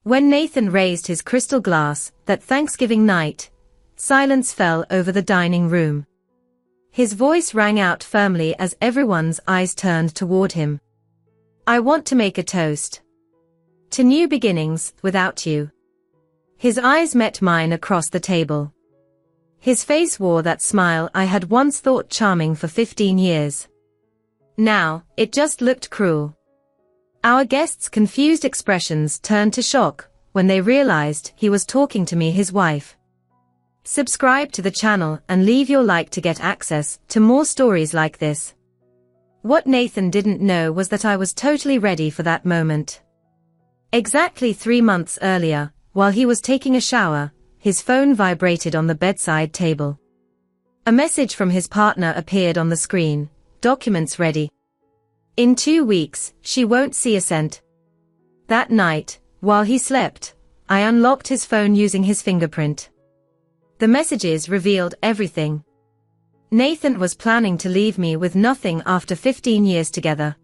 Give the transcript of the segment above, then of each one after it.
When Nathan raised his crystal glass that Thanksgiving night, silence fell over the dining room. His voice rang out firmly as everyone's eyes turned toward him. I want to make a toast to new beginnings without you. His eyes met mine across the table. His face wore that smile I had once thought charming for 15 years. Now, it just looked cruel. Our guests' confused expressions turned to shock when they realized he was talking to me, his wife. Subscribe to the channel and leave your like to get access to more stories like this. What Nathan didn't know was that I was totally ready for that moment. Exactly 3 months earlier, while he was taking a shower, his phone vibrated on the bedside table. A message from his partner appeared on the screen. Documents ready. In 2 weeks, she won't see a cent. That night, while he slept, I unlocked his phone using his fingerprint. The messages revealed everything. Nathan was planning to leave me with nothing after 15 years together.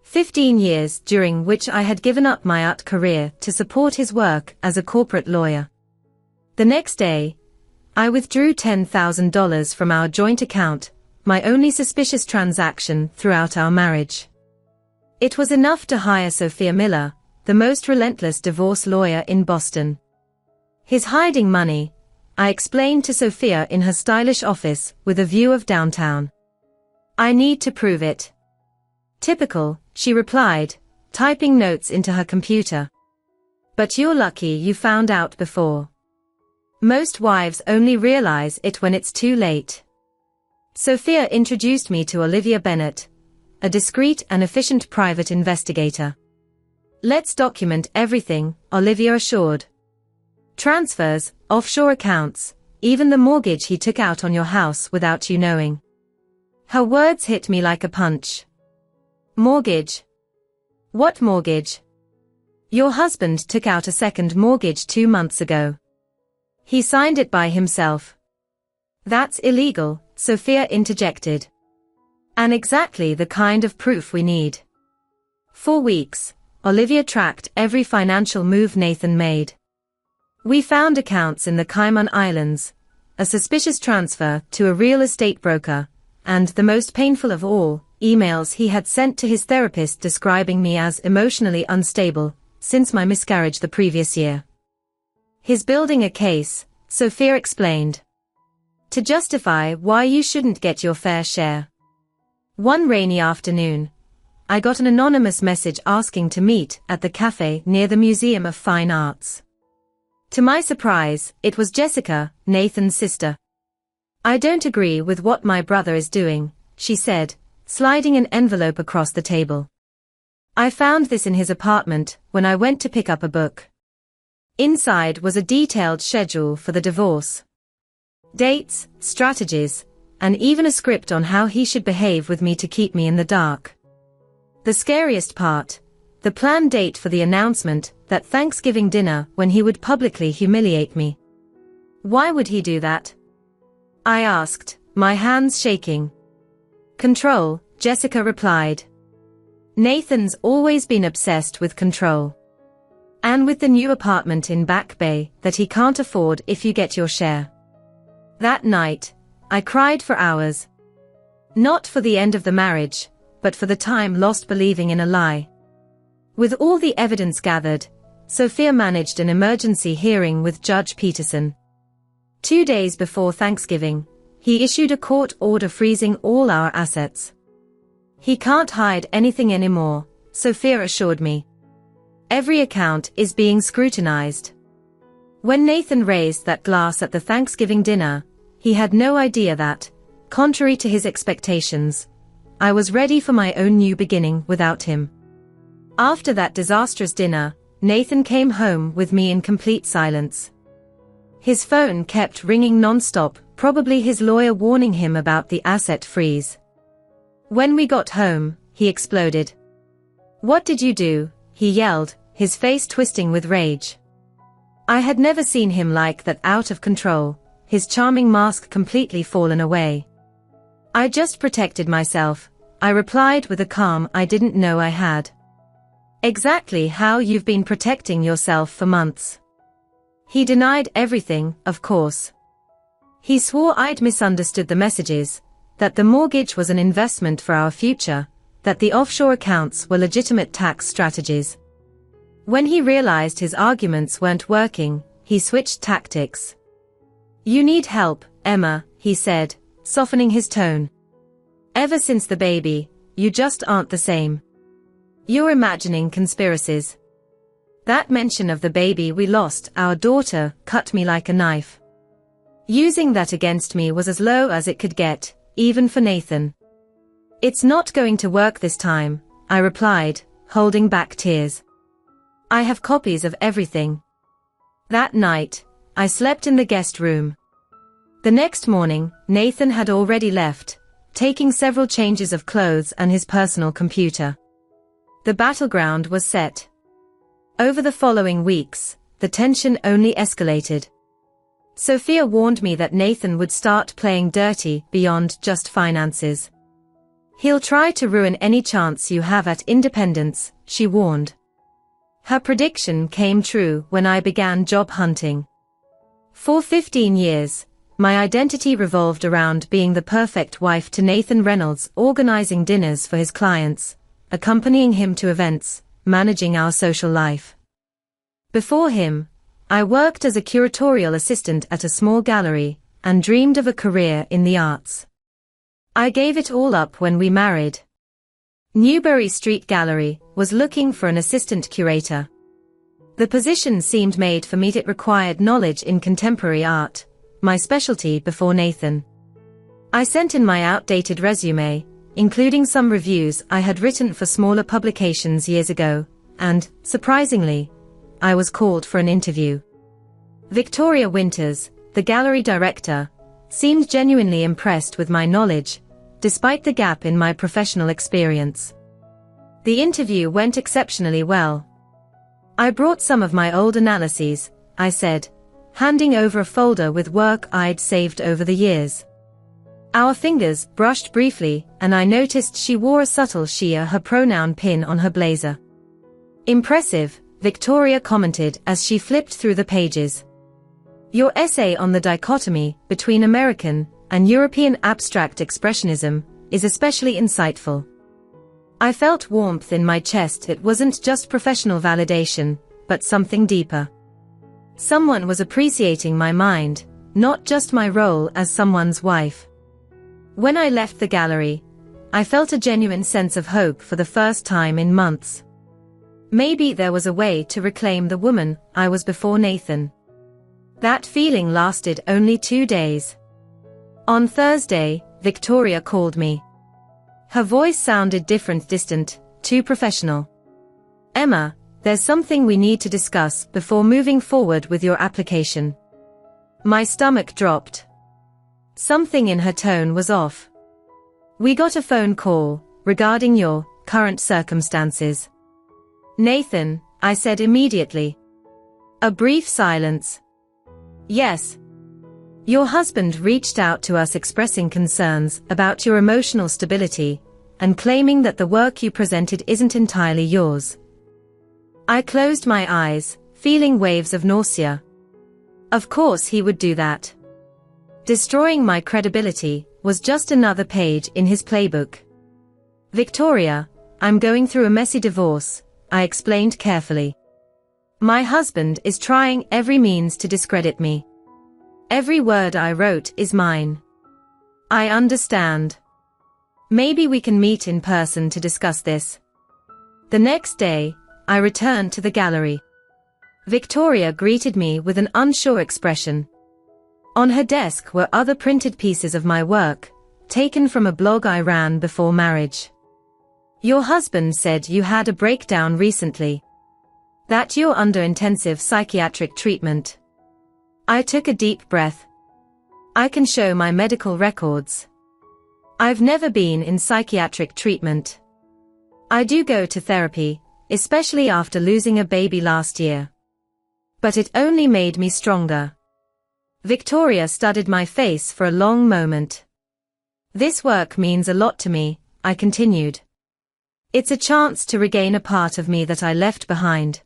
15 years during which I had given up my art career to support his work as a corporate lawyer. The next day, I withdrew $10,000 from our joint account, my only suspicious transaction throughout our marriage. It was enough to hire Sophia Miller, the most relentless divorce lawyer in Boston. His hiding money, I explained to Sophia in her stylish office with a view of downtown. I need to prove it. Typical, she replied, typing notes into her computer. But you're lucky you found out before. Most wives only realize it when it's too late. Sophia introduced me to Olivia Bennett, a discreet and efficient private investigator. Let's document everything, Olivia assured. Transfers, offshore accounts, even the mortgage he took out on your house without you knowing. Her words hit me like a punch. Mortgage? What mortgage? Your husband took out a second mortgage 2 months ago. He signed it by himself. That's illegal, Sophia interjected. And exactly the kind of proof we need. For weeks, Olivia tracked every financial move Nathan made. We found accounts in the Cayman Islands, a suspicious transfer to a real estate broker, and the most painful of all, emails he had sent to his therapist describing me as emotionally unstable since my miscarriage the previous year. He's building a case, Sophia explained, to justify why you shouldn't get your fair share. One rainy afternoon, I got an anonymous message asking to meet at the cafe near the Museum of Fine Arts. To my surprise, it was Jessica, Nathan's sister. I don't agree with what my brother is doing, she said, sliding an envelope across the table. I found this in his apartment when I went to pick up a book. Inside was a detailed schedule for the divorce. Dates, strategies, and even a script on how he should behave with me to keep me in the dark. The scariest part, the planned date for the announcement, that Thanksgiving dinner when he would publicly humiliate me. Why would he do that? I asked, my hands shaking. Control, Jessica replied. Nathan's always been obsessed with control. And with the new apartment in Back Bay that he can't afford if you get your share. That night, I cried for hours. Not for the end of the marriage, but for the time lost believing in a lie. With all the evidence gathered, Sophia managed an emergency hearing with Judge Peterson. 2 days before Thanksgiving, he issued a court order freezing all our assets. He can't hide anything anymore, Sophia assured me. Every account is being scrutinized. When Nathan raised that glass at the Thanksgiving dinner, he had no idea that, contrary to his expectations, I was ready for my own new beginning without him. After that disastrous dinner, Nathan came home with me in complete silence. His phone kept ringing non-stop, probably his lawyer warning him about the asset freeze. When we got home, he exploded. What did you do? He yelled, his face twisting with rage. I had never seen him like that, out of control, his charming mask completely fallen away. I just protected myself, I replied with a calm I didn't know I had. Exactly how you've been protecting yourself for months. He denied everything, of course. He swore I'd misunderstood the messages, that the mortgage was an investment for our future, that the offshore accounts were legitimate tax strategies. When he realized his arguments weren't working, he switched tactics. "You need help, Emma," he said, softening his tone. "Ever since the baby, you just aren't the same. You're imagining conspiracies. That mention of the baby we lost, our daughter, cut me like a knife. Using that against me was as low as it could get, even for Nathan." "It's not going to work this time," I replied, holding back tears. "I have copies of everything." That night, I slept in the guest room. The next morning, Nathan had already left, taking several changes of clothes and his personal computer. The battleground was set. Over the following weeks, the tension only escalated. Sophia warned me that Nathan would start playing dirty beyond just finances. "He'll try to ruin any chance you have at independence," she warned. Her prediction came true when I began job hunting. For 15 years, my identity revolved around being the perfect wife to Nathan Reynolds, organizing dinners for his clients, accompanying him to events, managing our social life. Before him, I worked as a curatorial assistant at a small gallery, and dreamed of a career in the arts. I gave it all up when we married. Newbury Street Gallery was looking for an assistant curator. The position seemed made for me. It required knowledge in contemporary art, my specialty before Nathan. I sent in my outdated resume, including some reviews I had written for smaller publications years ago, and, surprisingly, I was called for an interview. Victoria Winters, the gallery director, seemed genuinely impressed with my knowledge, despite the gap in my professional experience. The interview went exceptionally well. "I brought some of my old analyses," I said, handing over a folder with work I'd saved over the years. Our fingers brushed briefly, and I noticed she wore a subtle her pronoun pin on her blazer. "Impressive," Victoria commented as she flipped through the pages. "Your essay on the dichotomy between American and European abstract expressionism is especially insightful." I felt warmth in my chest. It wasn't just professional validation, but something deeper. Someone was appreciating my mind, not just my role as someone's wife. When I left the gallery, I felt a genuine sense of hope for the first time in months. Maybe there was a way to reclaim the woman I was before Nathan. That feeling lasted only 2 days. On Thursday, Victoria called me. Her voice sounded different, distant, too professional. "Emma, there's something we need to discuss before moving forward with your application." My stomach dropped. Something in her tone was off. "We got a phone call regarding your current circumstances." "Nathan," I said immediately. A brief silence. "Yes. Your husband reached out to us expressing concerns about your emotional stability, and claiming that the work you presented isn't entirely yours." I closed my eyes, feeling waves of nausea. Of course he would do that. Destroying my credibility was just another page in his playbook. "Victoria, I'm going through a messy divorce," I explained carefully. "My husband is trying every means to discredit me. Every word I wrote is mine." "I understand. Maybe we can meet in person to discuss this." The next day, I returned to the gallery. Victoria greeted me with an unsure expression. On her desk were other printed pieces of my work, taken from a blog I ran before marriage. "Your husband said you had a breakdown recently. That you're under intensive psychiatric treatment." I took a deep breath. "I can show my medical records. I've never been in psychiatric treatment. I do go to therapy, especially after losing a baby last year. But it only made me stronger." Victoria studied my face for a long moment. "This work means a lot to me," I continued. It's a chance to regain a part of me that I left behind.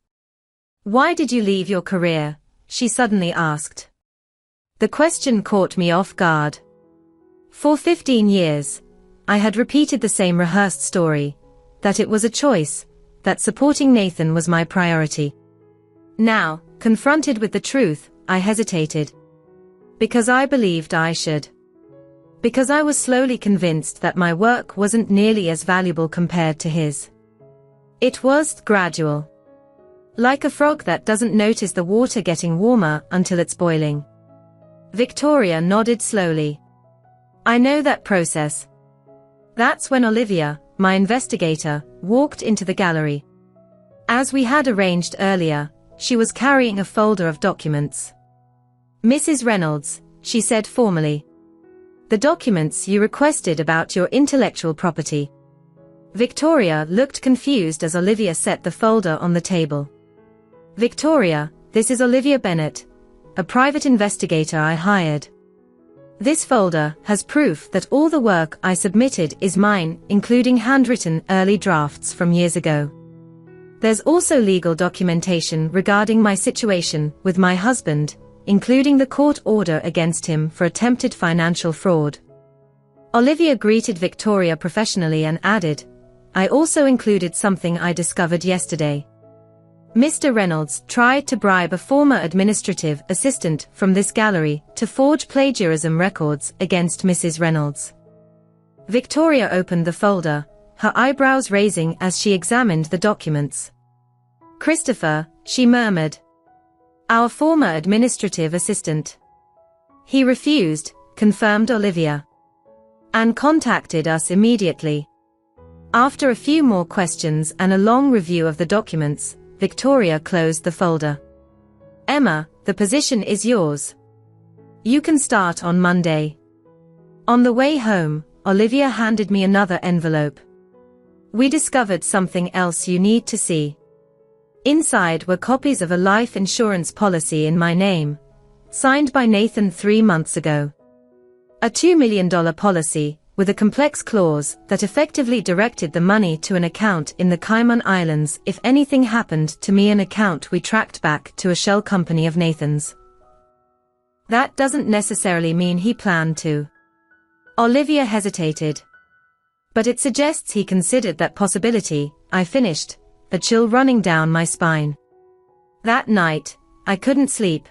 Why did you leave your career? She suddenly asked. The question caught me off guard. For 15 years, I had repeated the same rehearsed story, that it was a choice, that supporting Nathan was my priority. Now, confronted with the truth, I hesitated. Because I believed I should. Because I was slowly convinced that my work wasn't nearly as valuable compared to his. It was gradual. Like a frog that doesn't notice the water getting warmer until it's boiling. Victoria nodded slowly. I know that process. That's when Olivia, my investigator, walked into the gallery. As we had arranged earlier, she was carrying a folder of documents. Mrs. Reynolds, she said formally. The documents you requested about your intellectual property. Victoria looked confused as Olivia set the folder on the table. Victoria, this is Olivia Bennett, a private investigator I hired. This folder has proof that all the work I submitted is mine, including handwritten early drafts from years ago. There's also legal documentation regarding my situation with my husband, including the court order against him for attempted financial fraud. Olivia greeted Victoria professionally and added, I also included something I discovered yesterday. Mr. Reynolds tried to bribe a former administrative assistant from this gallery to forge plagiarism records against Mrs. Reynolds. Victoria opened the folder, her eyebrows raising as she examined the documents. Christopher, she murmured. Our former administrative assistant. He refused, confirmed Olivia. And contacted us immediately. After a few more questions and a long review of the documents, Victoria closed the folder. Emma, the position is yours. You can start on Monday. On the way home, Olivia handed me another envelope. We discovered something else you need to see. Inside were copies of a life insurance policy in my name, signed by Nathan 3 months ago. A $2 million policy, with a complex clause that effectively directed the money to an account in the Cayman Islands if anything happened to me, an account we tracked back to a shell company of Nathan's. That doesn't necessarily mean he planned to. Olivia hesitated. But it suggests he considered that possibility, I finished, a chill running down my spine. That night, I couldn't sleep.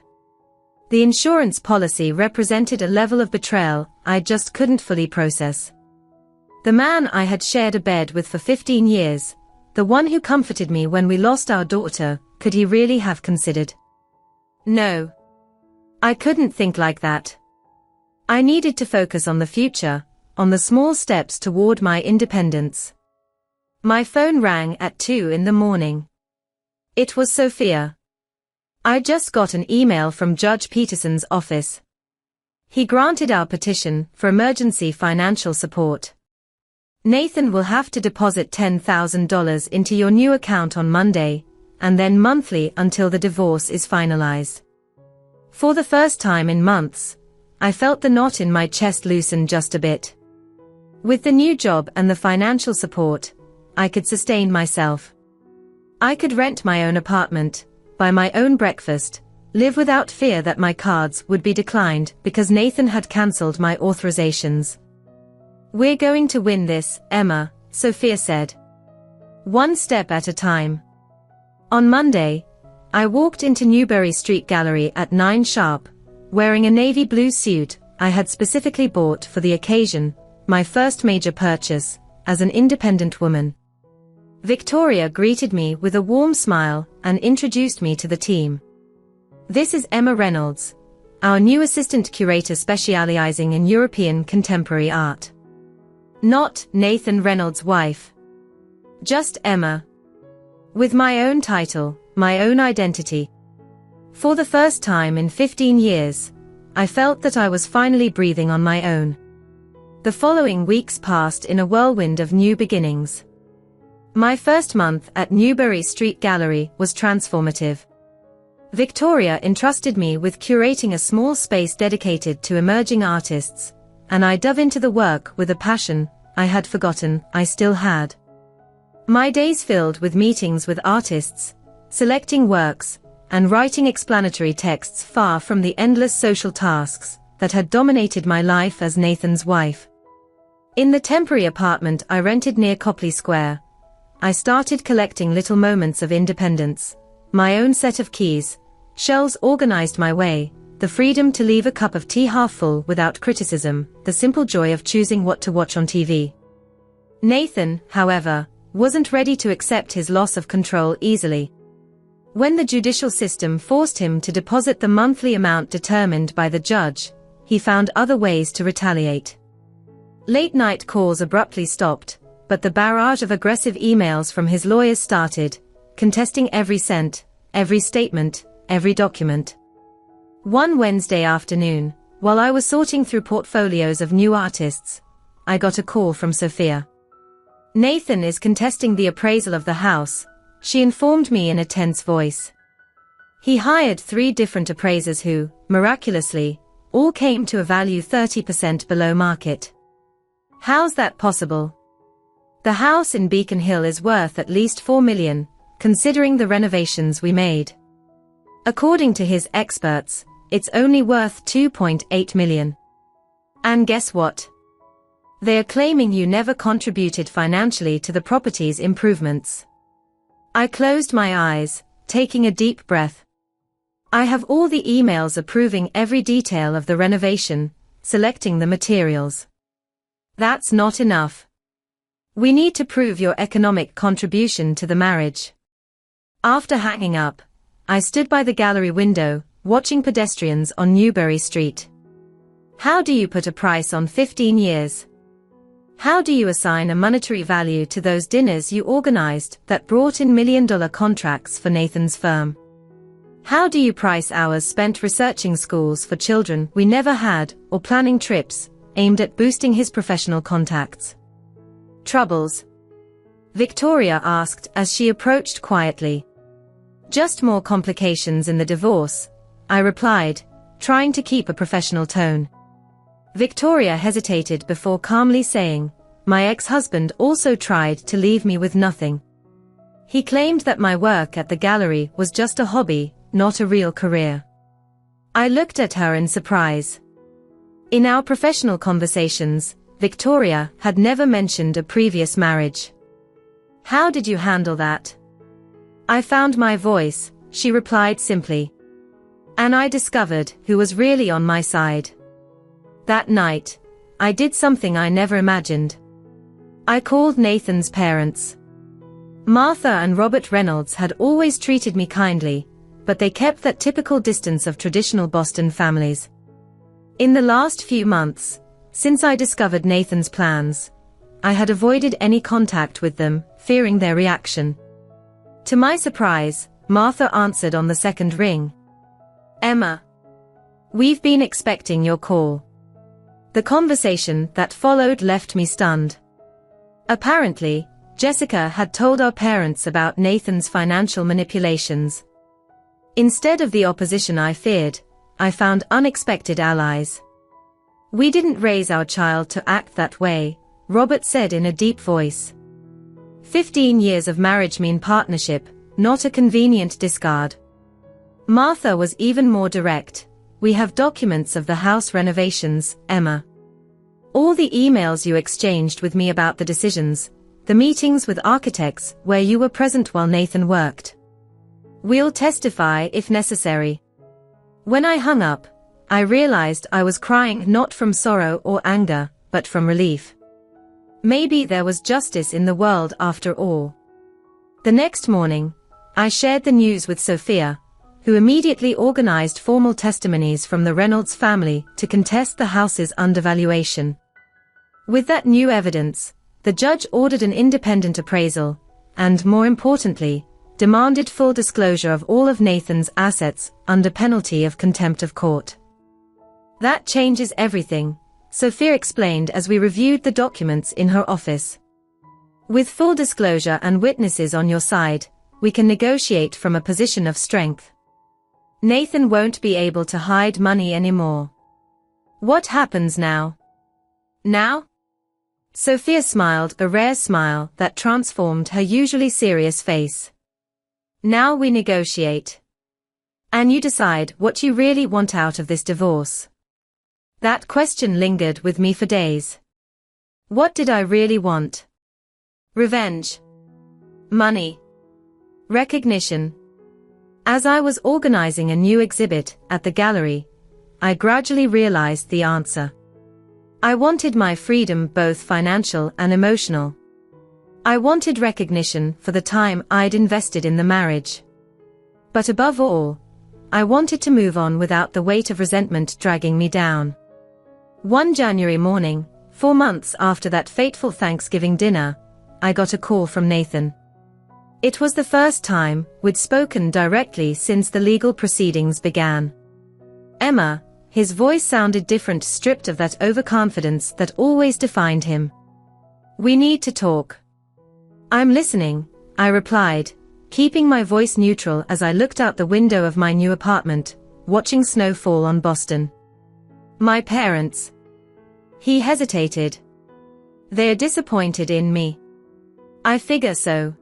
The insurance policy represented a level of betrayal I just couldn't fully process. The man I had shared a bed with for 15 years, the one who comforted me when we lost our daughter, could he really have considered? No. I couldn't think like that. I needed to focus on the future, on the small steps toward my independence. My phone rang at 2 in the morning. It was Sophia. I just got an email from Judge Peterson's office. He granted our petition for emergency financial support. Nathan will have to deposit $10,000 into your new account on Monday, and then monthly until the divorce is finalized. For the first time in months, I felt the knot in my chest loosen just a bit. With the new job and the financial support, I could sustain myself. I could rent my own apartment, buy my own breakfast, live without fear that my cards would be declined because Nathan had cancelled my authorizations. We're going to win this, Emma, Sophia said. One step at a time. On Monday, I walked into Newbury Street Gallery at 9 sharp, wearing a navy blue suit I had specifically bought for the occasion, my first major purchase, as an independent woman. Victoria greeted me with a warm smile and introduced me to the team. This is Emma Reynolds, our new assistant curator specializing in European contemporary art. Not Nathan Reynolds' wife. Just Emma. With my own title, my own identity. For the first time in 15 years, I felt that I was finally breathing on my own. The following weeks passed in a whirlwind of new beginnings. My first month at Newbury Street Gallery was transformative. Victoria entrusted me with curating a small space dedicated to emerging artists, and I dove into the work with a passion I had forgotten I still had. My days filled with meetings with artists, selecting works, and writing explanatory texts far from the endless social tasks that had dominated my life as Nathan's wife. In the temporary apartment I rented near Copley Square, I started collecting little moments of independence, my own set of keys, shelves organized my way, the freedom to leave a cup of tea half full without criticism, the simple joy of choosing what to watch on TV. Nathan, however, wasn't ready to accept his loss of control easily. When the judicial system forced him to deposit the monthly amount determined by the judge, he found other ways to retaliate. Late-night calls abruptly stopped, but the barrage of aggressive emails from his lawyers started, contesting every cent, every statement, every document. One Wednesday afternoon, while I was sorting through portfolios of new artists, I got a call from Sophia. "Nathan is contesting the appraisal of the house," she informed me in a tense voice. He hired 3 different appraisers who, miraculously, all came to a value 30% below market. "How's that possible? The house in Beacon Hill is worth at least $4 million, considering the renovations we made. According to his experts, it's only worth $2.8 million. And guess what? They are claiming you never contributed financially to the property's improvements." I closed my eyes, taking a deep breath. I have all the emails approving every detail of the renovation, selecting the materials. That's not enough. We need to prove your economic contribution to the marriage. After hanging up, I stood by the gallery window, watching pedestrians on Newbury Street. How do you put a price on 15 years? How do you assign a monetary value to those dinners you organized that brought in million-dollar contracts for Nathan's firm? How do you price hours spent researching schools for children we never had, or planning trips aimed at boosting his professional contacts? "Troubles?" Victoria asked as she approached quietly. "Just more complications in the divorce," I replied, trying to keep a professional tone. Victoria hesitated before calmly saying, "My ex-husband also tried to leave me with nothing. He claimed that my work at the gallery was just a hobby, not a real career." I looked at her in surprise. In our professional conversations, Victoria had never mentioned a previous marriage. "How did you handle that?" "I found my voice," she replied simply. "And I discovered who was really on my side. That night, I did something I never imagined. I called Nathan's parents. Martha and Robert Reynolds had always treated me kindly, but they kept that typical distance of traditional Boston families. In the last few months, since I discovered Nathan's plans, I had avoided any contact with them, fearing their reaction. To my surprise, Martha answered on the second ring. "Emma, we've been expecting your call." The conversation that followed left me stunned. Apparently, Jessica had told our parents about Nathan's financial manipulations. Instead of the opposition I feared, I found unexpected allies. "We didn't raise our child to act that way," Robert said in a deep voice. 15 years of marriage mean partnership, not a convenient discard. Martha was even more direct. "We have documents of the house renovations, Emma. All the emails you exchanged with me about the decisions, the meetings with architects where you were present while Nathan worked. We'll testify if necessary." When I hung up, I realized I was crying not from sorrow or anger, but from relief. Maybe there was justice in the world after all. The next morning, I shared the news with Sophia, who immediately organized formal testimonies from the Reynolds family to contest the house's undervaluation. With that new evidence, the judge ordered an independent appraisal, and more importantly, demanded full disclosure of all of Nathan's assets under penalty of contempt of court. "That changes everything," Sophia explained as we reviewed the documents in her office. "With full disclosure and witnesses on your side, we can negotiate from a position of strength. Nathan won't be able to hide money anymore." "What happens now?" "Now? Sophia smiled a rare smile that transformed her usually serious face. Now we negotiate. And you decide what you really want out of this divorce. That question lingered with me for days. What did I really want? Revenge. Money. Recognition. As I was organizing a new exhibit at the gallery, I gradually realized the answer. I wanted my freedom, both financial and emotional. I wanted recognition for the time I'd invested in the marriage. But above all, I wanted to move on without the weight of resentment dragging me down. One January morning, 4 months after that fateful Thanksgiving dinner, I got a call from Nathan. It was the first time we'd spoken directly since the legal proceedings began. Emma, his voice sounded different, stripped of that overconfidence that always defined him. We need to talk. I'm listening, I replied, keeping my voice neutral as I looked out the window of my new apartment, watching snow fall on Boston. My parents. He hesitated. They're disappointed in me. I figure so.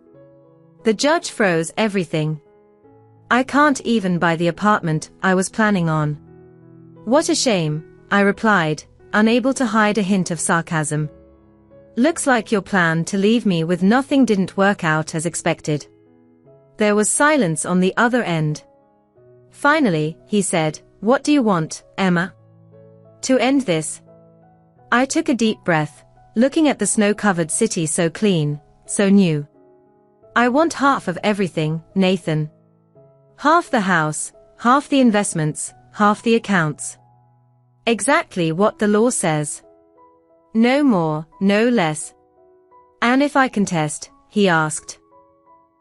The judge froze everything. I can't even buy the apartment I was planning on. What a shame, I replied, unable to hide a hint of sarcasm. Looks like your plan to leave me with nothing didn't work out as expected. There was silence on the other end. Finally, he said, what do you want, Emma? To end this? I took a deep breath, looking at the snow-covered city, so clean, so new. I want half of everything, Nathan. Half the house, half the investments, half the accounts. Exactly what the law says. No more, no less. And if I contest, he asked.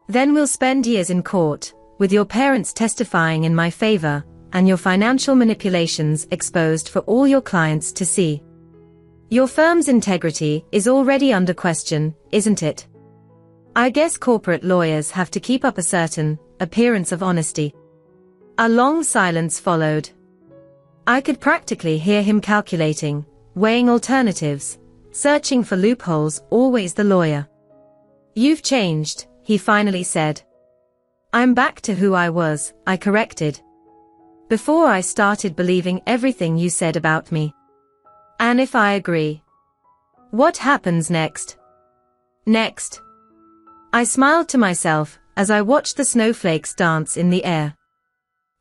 Then we'll spend years in court, with your parents testifying in my favor, and your financial manipulations exposed for all your clients to see. Your firm's integrity is already under question, isn't it? I guess corporate lawyers have to keep up a certain appearance of honesty. A long silence followed. I could practically hear him calculating, weighing alternatives, searching for loopholes, always the lawyer. You've changed, he finally said. I'm back to who I was, I corrected. Before I started believing everything you said about me. And if I agree? What happens next? Next. I smiled to myself as I watched the snowflakes dance in the air.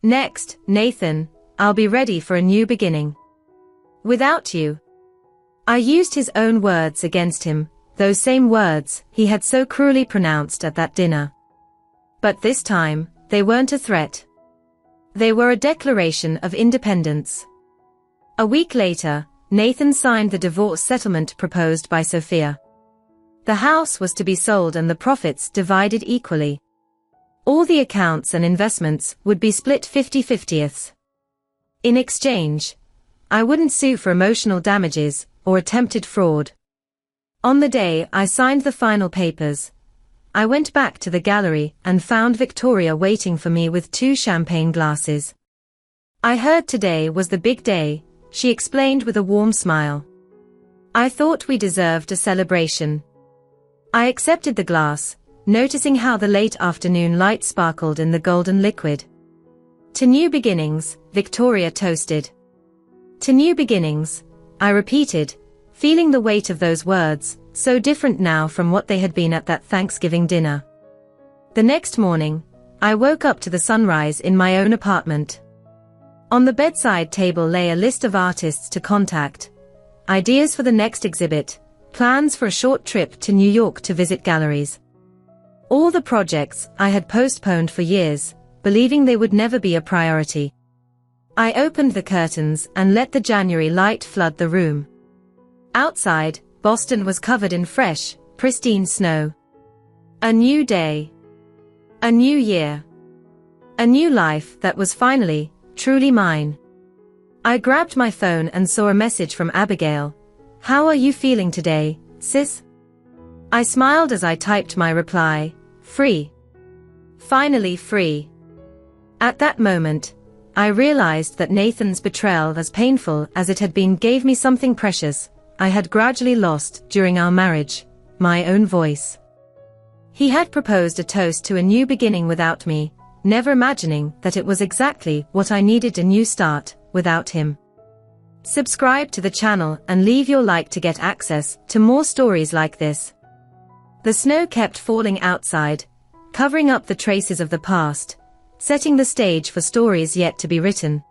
Next, Nathan, I'll be ready for a new beginning. Without you. I used his own words against him, those same words he had so cruelly pronounced at that dinner. But this time, they weren't a threat. They were a declaration of independence. A week later, Nathan signed the divorce settlement proposed by Sophia. The house was to be sold and the profits divided equally. All the accounts and investments would be split 50-50ths. In exchange, I wouldn't sue for emotional damages or attempted fraud. On the day I signed the final papers, I went back to the gallery and found Victoria waiting for me with 2 champagne glasses. I heard today was the big day, she explained with a warm smile. I thought we deserved a celebration. I accepted the glass, noticing how the late afternoon light sparkled in the golden liquid. To new beginnings, Victoria toasted. To new beginnings, I repeated, feeling the weight of those words, so different now from what they had been at that Thanksgiving dinner. The next morning, I woke up to the sunrise in my own apartment. On the bedside table lay a list of artists to contact, ideas for the next exhibit, plans for a short trip to New York to visit galleries. All the projects I had postponed for years, believing they would never be a priority. I opened the curtains and let the January light flood the room. Outside, Boston was covered in fresh, pristine snow. A new day. A new year. A new life that was finally, truly mine. I grabbed my phone and saw a message from Abigail. How are you feeling today, sis? I smiled as I typed my reply, free. Finally free. At that moment, I realized that Nathan's betrayal, as painful as it had been, gave me something precious, I had gradually lost during our marriage, my own voice. He had proposed a toast to a new beginning without me, never imagining that it was exactly what I needed, a new start, without him. Subscribe to the channel and leave your like to get access to more stories like this. The snow kept falling outside, covering up the traces of the past, setting the stage for stories yet to be written.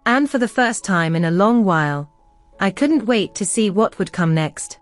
And for the first time in a long while, I couldn't wait to see what would come next.